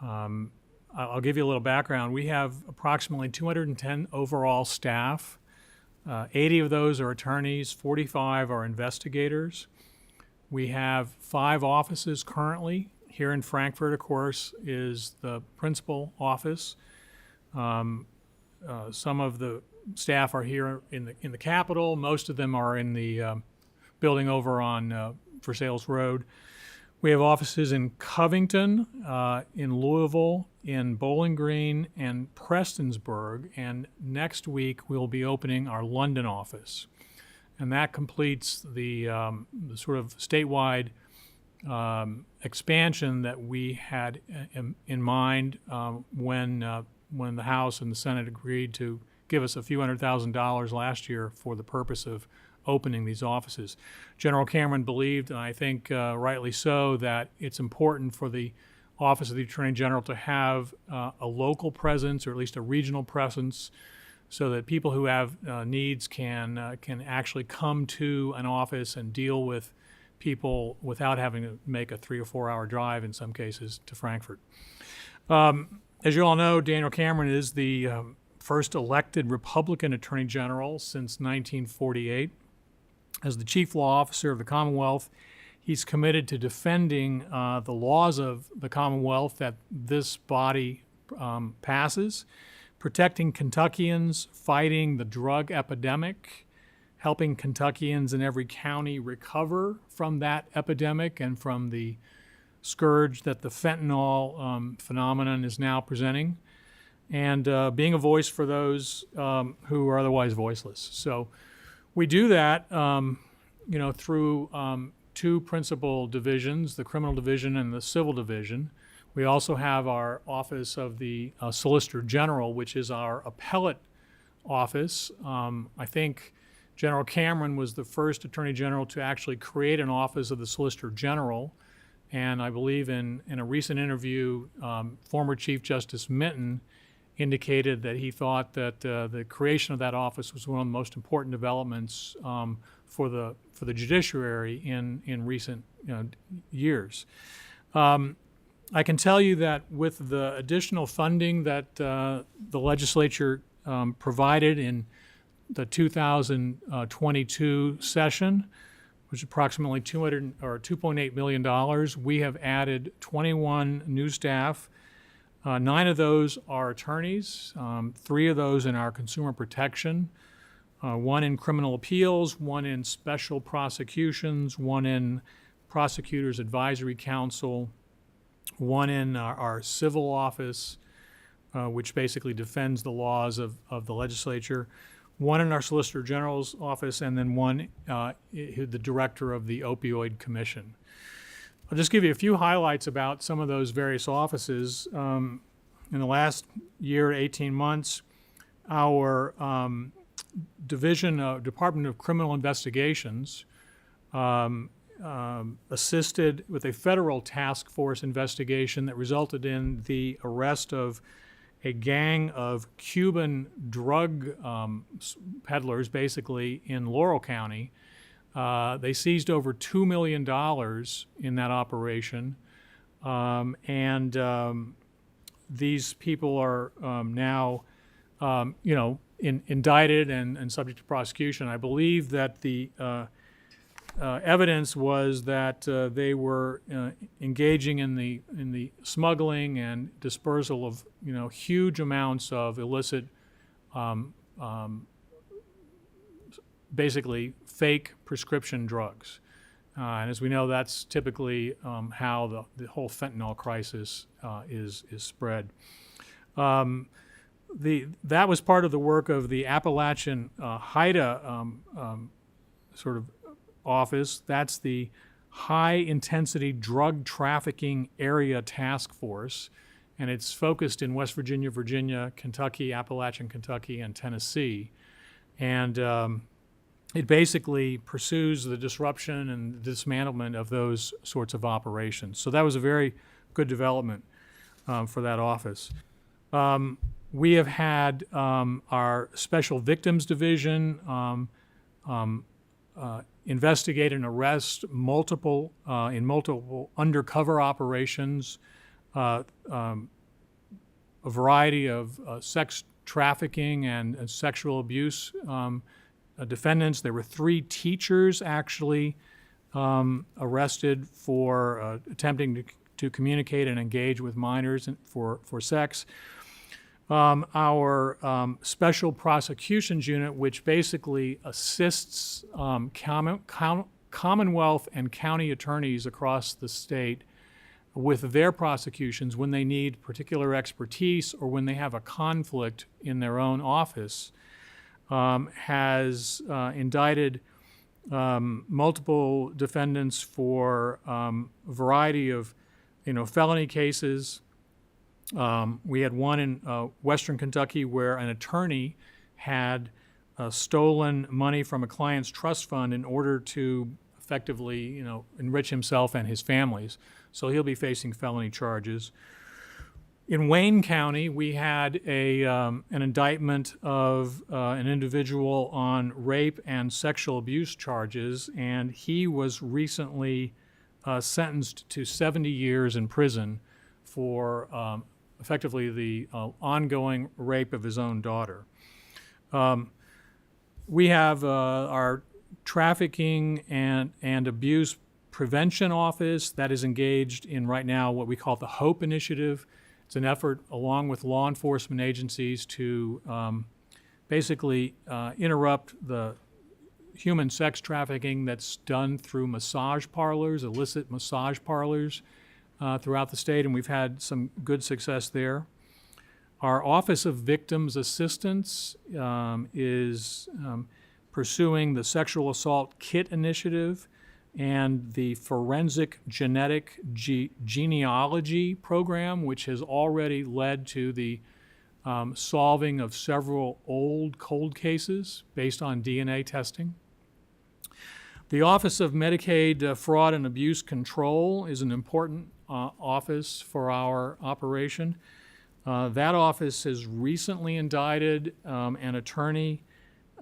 I'll give you a little background. We have approximately 210 overall staff. 80 of those are attorneys, 45 are investigators. We have 5 offices currently. Here in Frankfurt, of course, is the principal office. Some of the staff are here in the Capitol. Most of them are in the building over on Versailles Road. We have offices in Covington, in Louisville, in Bowling Green, and Prestonsburg, and next week we'll be opening our London office. And that completes the sort of statewide expansion that we had in mind when the House and the Senate agreed to give us a few $100,000 last year for the purpose of opening these offices. General Cameron believed, and I think rightly so, that it's important for the Office of the Attorney General to have a local presence, or at least a regional presence, so that people who have needs can actually come to an office and deal with people without having to make a 3 or 4 hour drive in some cases to Frankfurt. As you all know, Daniel Cameron is the first elected Republican Attorney General since 1948. As the Chief Law Officer of the Commonwealth, he's committed to defending the laws of the Commonwealth that this body passes, protecting Kentuckians, fighting the drug epidemic, helping Kentuckians in every county recover from that epidemic and from the scourge that the fentanyl phenomenon is now presenting, and being a voice for those who are otherwise voiceless. So we do that through 2 principal divisions, the criminal division and the civil division. We also have our Office of the Solicitor General, which is our appellate office. I think General Cameron was the first Attorney General to actually create an Office of the Solicitor General, and I believe in a recent interview, former Chief Justice Minton indicated that he thought that the creation of that office was one of the most important developments for the judiciary in recent years. I can tell you that with the additional funding that the legislature provided in the 2022 session, which is approximately $2.8 million, we have added 21 new staff. 9 of those are attorneys, 3 of those in our consumer protection, 1 in criminal appeals, 1 in special prosecutions, 1 in prosecutors advisory council, 1 in our civil office, which basically defends the laws of the legislature, 1 in our Solicitor General's office, and then 1 the director of the Opioid Commission. I'll just give you a few highlights about some of those various offices. In the last year, 18 months, our Department of Criminal Investigations assisted with a federal task force investigation that resulted in the arrest of a gang of Cuban drug peddlers, basically, in Laurel County. They seized over $2 million in that operation, and these people are now, indicted and subject to prosecution. I believe that the evidence was that they were engaging in the smuggling and dispersal of huge amounts of illicit, basically fake prescription drugs. And as we know, that's typically how the whole fentanyl crisis is spread. That was part of the work of the Appalachian HAIDA sort of office. That's the High Intensity Drug Trafficking Area Task Force, and it's focused in West Virginia, Virginia, Kentucky, Appalachian Kentucky, and Tennessee. And it basically pursues the disruption and dismantlement of those sorts of operations. So that was a very good development for that office. We have had our Special Victims Division investigate and arrest multiple undercover operations, a variety of sex trafficking and sexual abuse defendants. There were 3 teachers actually arrested for attempting to communicate and engage with minors for sex. Our Special Prosecutions Unit, which basically assists Commonwealth and county attorneys across the state with their prosecutions when they need particular expertise or when they have a conflict in their own office, has indicted multiple defendants for a variety of felony cases. We had one in Western Kentucky where an attorney had stolen money from a client's trust fund in order to effectively, enrich himself and his families. So he'll be facing felony charges. In Wayne County, we had an indictment of an individual on rape and sexual abuse charges, and he was recently sentenced to 70 years in prison for effectively the ongoing rape of his own daughter. We have our Trafficking and Abuse Prevention Office that is engaged in right now what we call the HOPE Initiative. It's an effort along with law enforcement agencies to basically interrupt the human sex trafficking that's done through massage parlors, illicit massage parlors throughout the state, and we've had some good success there. Our Office of Victims Assistance is pursuing the Sexual Assault Kit Initiative and the Forensic Genetic Genealogy Program, which has already led to the solving of several old cold cases based on DNA testing. The Office of Medicaid Fraud and Abuse Control is an important office for our operation. That office has recently indicted an attorney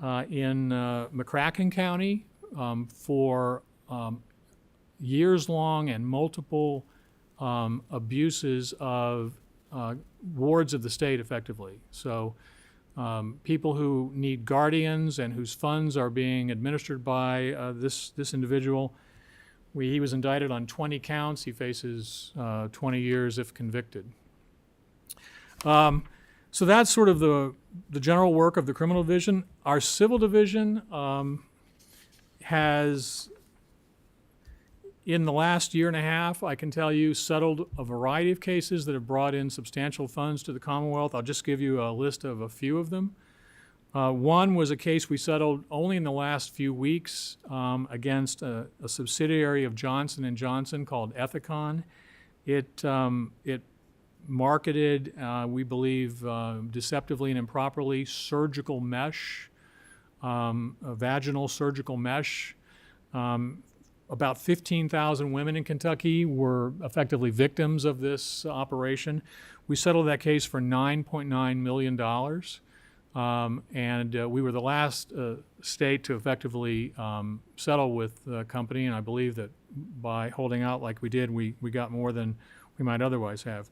in McCracken County for years-long and multiple abuses of wards of the state, effectively. So people who need guardians and whose funds are being administered by this individual, he was indicted on 20 counts. He faces 20 years if convicted. So that's sort of the general work of the criminal division. Our civil division has, in the last year and a half, I can tell you, settled a variety of cases that have brought in substantial funds to the Commonwealth. I'll just give you a list of a few of them. One was a case we settled only in the last few weeks against a subsidiary of Johnson & Johnson called Ethicon. It marketed, we believe, deceptively and improperly, surgical mesh, vaginal surgical mesh, About 15,000 women in Kentucky were effectively victims of this operation. We settled that case for $9.9 million. We were the last state to effectively settle with the company, and I believe that by holding out like we did, we got more than we might otherwise have.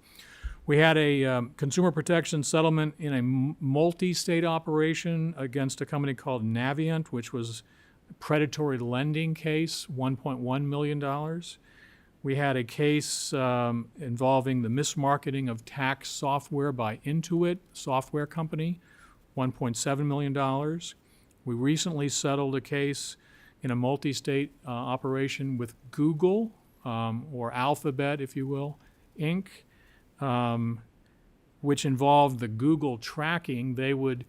We had a consumer protection settlement in a multi-state operation against a company called Navient, which was a predatory lending case, $1.1 million. We had a case involving the mismarketing of tax software by Intuit software company, $1.7 million. We recently settled a case in a multi-state operation with Google, or Alphabet, if you will, Inc., which involved the Google tracking. They would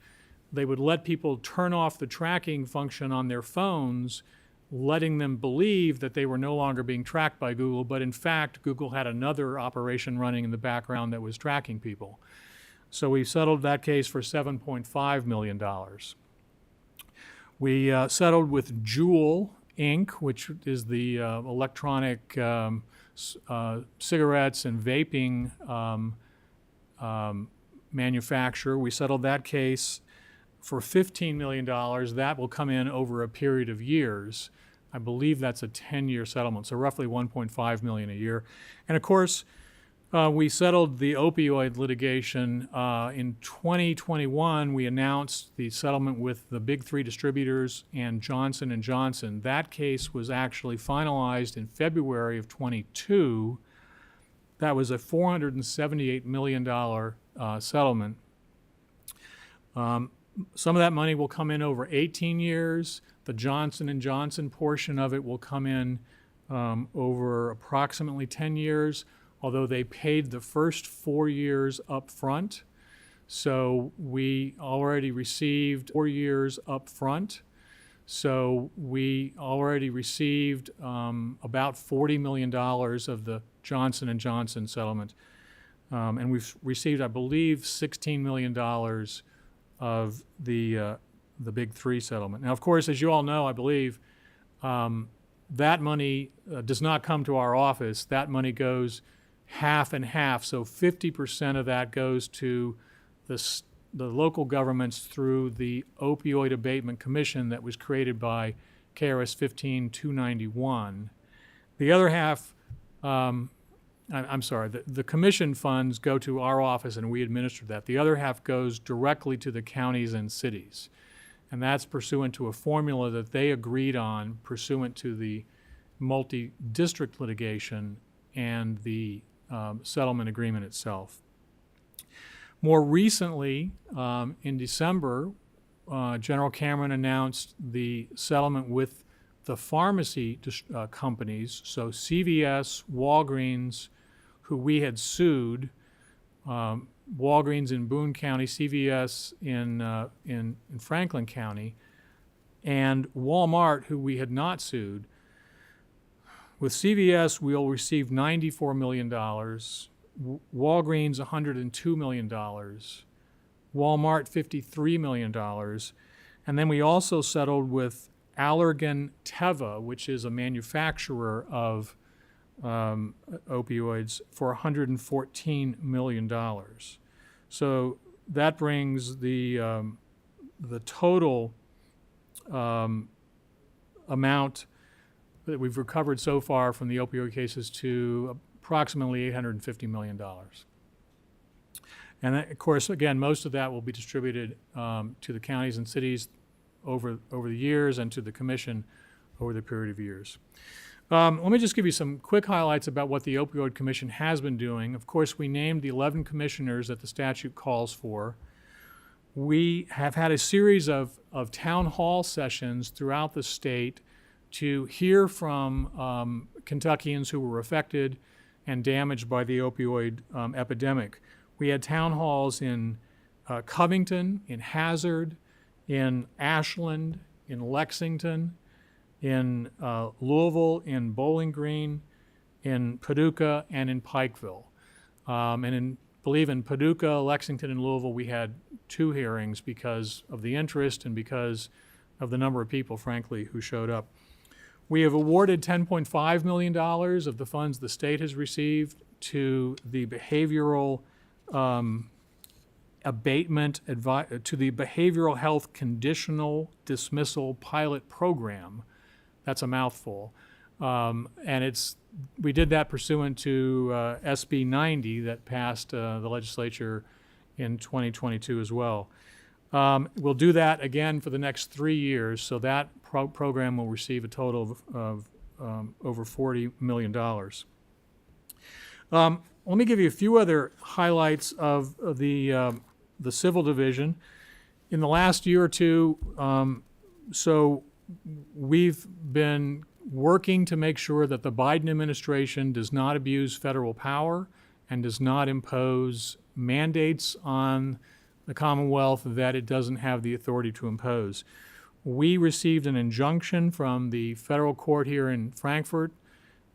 let people turn off the tracking function on their phones, letting them believe that they were no longer being tracked by Google, but in fact, Google had another operation running in the background that was tracking people. So we settled that case for $7.5 million. We settled with Juul, Inc., which is the electronic cigarettes and vaping manufacturer. We settled that case for $15 million. That will come in over a period of years. I believe that's a 10-year settlement, so roughly $1.5 million a year. And of course, we settled the opioid litigation. In 2021, we announced the settlement with the big three distributors and Johnson & Johnson. That case was actually finalized in February of 22. That was a $478 million settlement. Some of that money will come in over 18 years. The Johnson & Johnson portion of it will come in over approximately 10 years, although they paid the first 4 years up front. So we already received 4 years up front. So we already received about $40 million of the Johnson & Johnson settlement. And we've received, I believe, $16 million of the big three settlement. Now, of course, as you all know, I believe, that money does not come to our office. That money goes half and half. So 50% of that goes to the local governments through the Opioid Abatement Commission that was created by KRS 15291. The other half, the commission funds go to our office and we administer that. The other half goes directly to the counties and cities. And that's pursuant to a formula that they agreed on pursuant to the multi-district litigation and the settlement agreement itself. More recently, in December, General Cameron announced the settlement with the pharmacy companies, so CVS, Walgreens, who we had sued, Walgreens in Boone County, CVS in Franklin County, and Walmart, who we had not sued. With CVS, we'll receive $94 million, Walgreens $102 million, Walmart $53 million, and then we also settled with Allergan Teva, which is a manufacturer of opioids, for $114 million. So that brings the total amount that we've recovered so far from the opioid cases to approximately $850 million. And that, of course, again, most of that will be distributed to the counties and cities over the years and to the commission over the period of years. Let me just give you some quick highlights about what the Opioid Commission has been doing. Of course, we named the 11 commissioners that the statute calls for. We have had a series of town hall sessions throughout the state to hear from Kentuckians who were affected and damaged by the opioid epidemic. We had town halls in Covington, in Hazard, in Ashland, in Lexington, in Louisville, in Bowling Green, in Paducah, and in Pikeville. And believe in Paducah, Lexington, and Louisville, we had 2 hearings because of the interest and because of the number of people, frankly, who showed up. We have awarded $10.5 million of the funds the state has received to the behavioral to the Behavioral Health Conditional Dismissal Pilot Program. That's a mouthful. And we did that pursuant to SB 90 that passed the legislature in 2022 as well. We'll do that again for the next 3 years, so that program will receive a total of over $40 million. Let me give you a few other highlights of the Civil Division. In the last year or two, so we've been working to make sure that the Biden administration does not abuse federal power and does not impose mandates on the Commonwealth that it doesn't have the authority to impose. We received an injunction from the federal court here in Frankfurt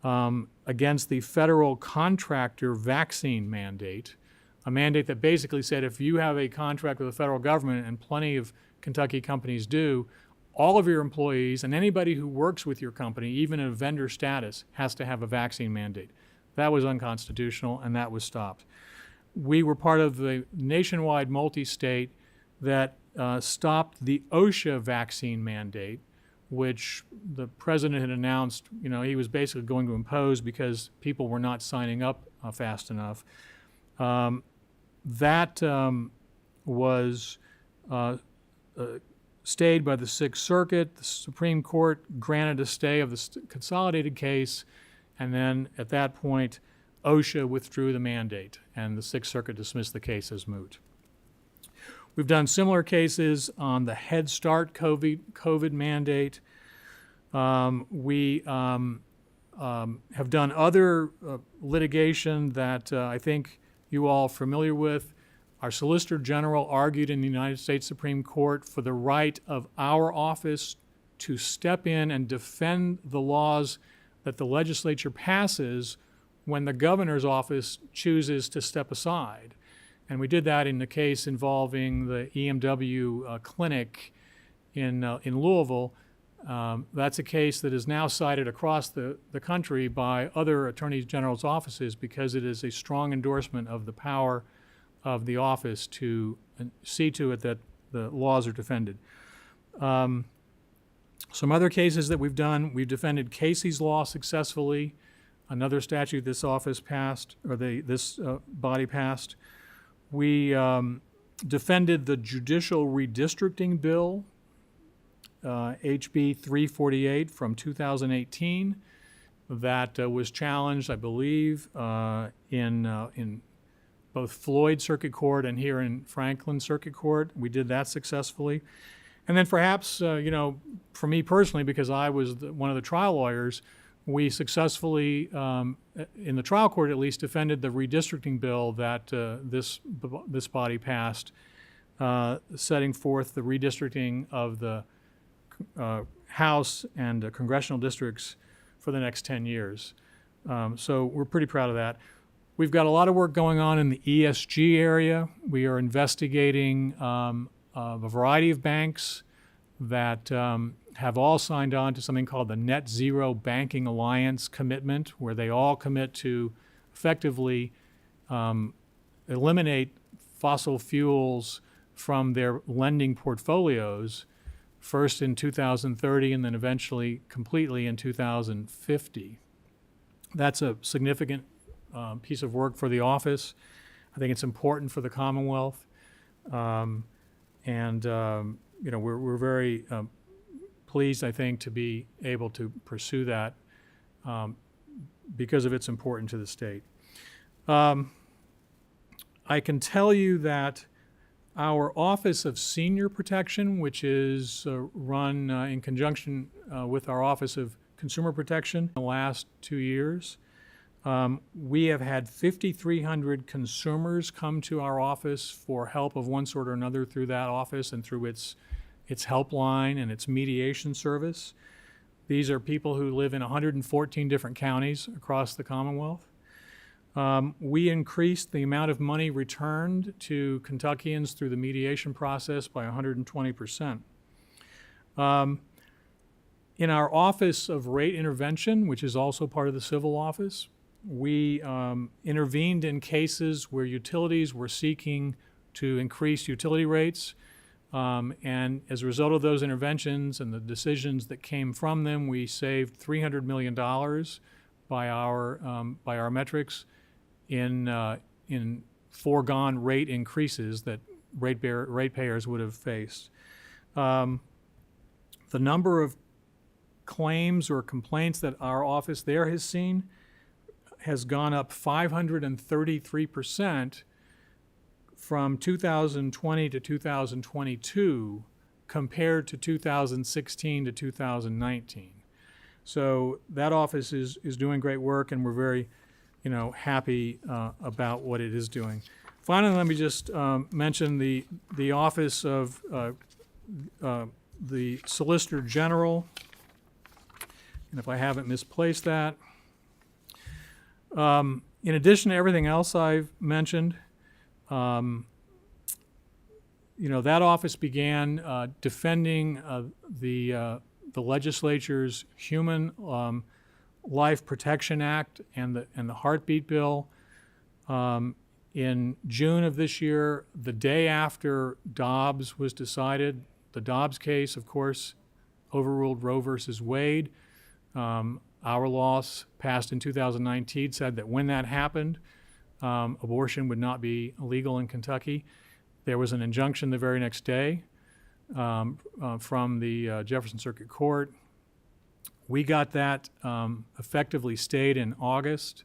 against the federal contractor vaccine mandate, a mandate that basically said if you have a contract with the federal government, and plenty of Kentucky companies do, all of your employees and anybody who works with your company, even in a vendor status, has to have a vaccine mandate. That was unconstitutional, and that was stopped. We were part of the nationwide multi-state that stopped the OSHA vaccine mandate, which the president had announced, he was basically going to impose because people were not signing up fast enough. That was stayed by the Sixth Circuit. The Supreme Court granted a stay of the consolidated case, and then at that point, OSHA withdrew the mandate, and the Sixth Circuit dismissed the case as moot. We've done similar cases on the Head Start COVID mandate. We have done other litigation that I think you all are familiar with. Our Solicitor General argued in the United States Supreme Court for the right of our office to step in and defend the laws that the legislature passes when the governor's office chooses to step aside. And we did that in the case involving the EMW clinic in Louisville. That's a case that is now cited across the country by other attorney general's offices because it is a strong endorsement of the power of the office to see to it that the laws are defended. Some other cases that we've done, we've defended Casey's Law successfully, another statute this office passed, or this body passed. We defended the Judicial Redistricting Bill, HB 348 from 2018, that was challenged, I believe, in both Floyd Circuit Court and here in Franklin Circuit Court. We did that successfully. And then perhaps, for me personally, because I was one of the trial lawyers, we successfully, in the trial court at least, defended the redistricting bill that this body passed, setting forth the redistricting of the House and congressional districts for the next 10 years. So we're pretty proud of that. We've got a lot of work going on in the ESG area. We are investigating a variety of banks that have all signed on to something called the Net Zero Banking Alliance commitment, where they all commit to effectively eliminate fossil fuels from their lending portfolios, first in 2030 and then eventually completely in 2050. That's a significant piece of work for the office. I think it's important for the Commonwealth. We're very pleased, I think, to be able to pursue that because of its importance to the state. I can tell you that our Office of Senior Protection, which is run in conjunction with our Office of Consumer Protection in the last 2 years, we have had 5,300 consumers come to our office for help of one sort or another through that office and through its helpline and its mediation service. These are people who live in 114 different counties across the Commonwealth. We increased the amount of money returned to Kentuckians through the mediation process by 120%. In our Office of Rate Intervention, which is also part of the civil office, we intervened in cases where utilities were seeking to increase utility rates. And as a result of those interventions and the decisions that came from them, we saved $300 million by our metrics in foregone rate increases that ratepayers would have faced. The number of claims or complaints that our office there has seen has gone up 533% from 2020 to 2022 compared to 2016 to 2019. So that office is doing great work, and we're very, happy about what it is doing. Finally, let me just mention the Office of the Solicitor General, and if I haven't misplaced that. In addition to everything else I've mentioned, that office began defending the legislature's Human Life Protection Act and the Heartbeat Bill. In June of this year, the day after Dobbs was decided, the Dobbs case, of course, overruled Roe versus Wade. Our laws passed in 2019 said that when that happened, abortion would not be illegal in Kentucky. There was an injunction the very next day from the Jefferson Circuit Court. We got that effectively stayed in August.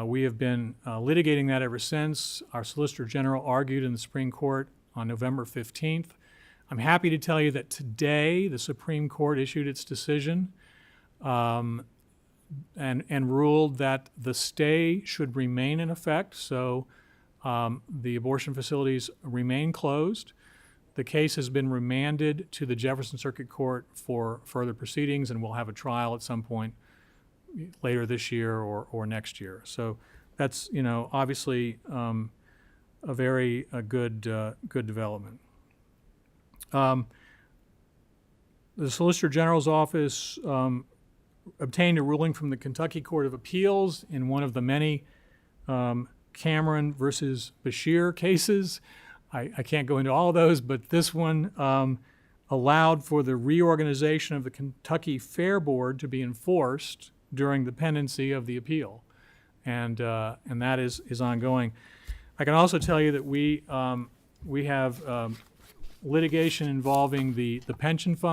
We have been litigating that ever since. Our Solicitor General argued in the Supreme Court on November 15th. I'm happy to tell you that today the Supreme Court issued its decision and ruled that the stay should remain in effect, so the abortion facilities remain closed. The case has been remanded to the Jefferson Circuit Court for further proceedings, and we'll have a trial at some point later this year or next year. So that's, obviously a very good development. The Solicitor General's office obtained a ruling from the Kentucky Court of Appeals in one of the many Cameron versus Bashir cases. I can't go into all of those, but this one allowed for the reorganization of the Kentucky Fair Board to be enforced during the pendency of the appeal, and that is ongoing. I can also tell you that we have litigation involving the pension fund.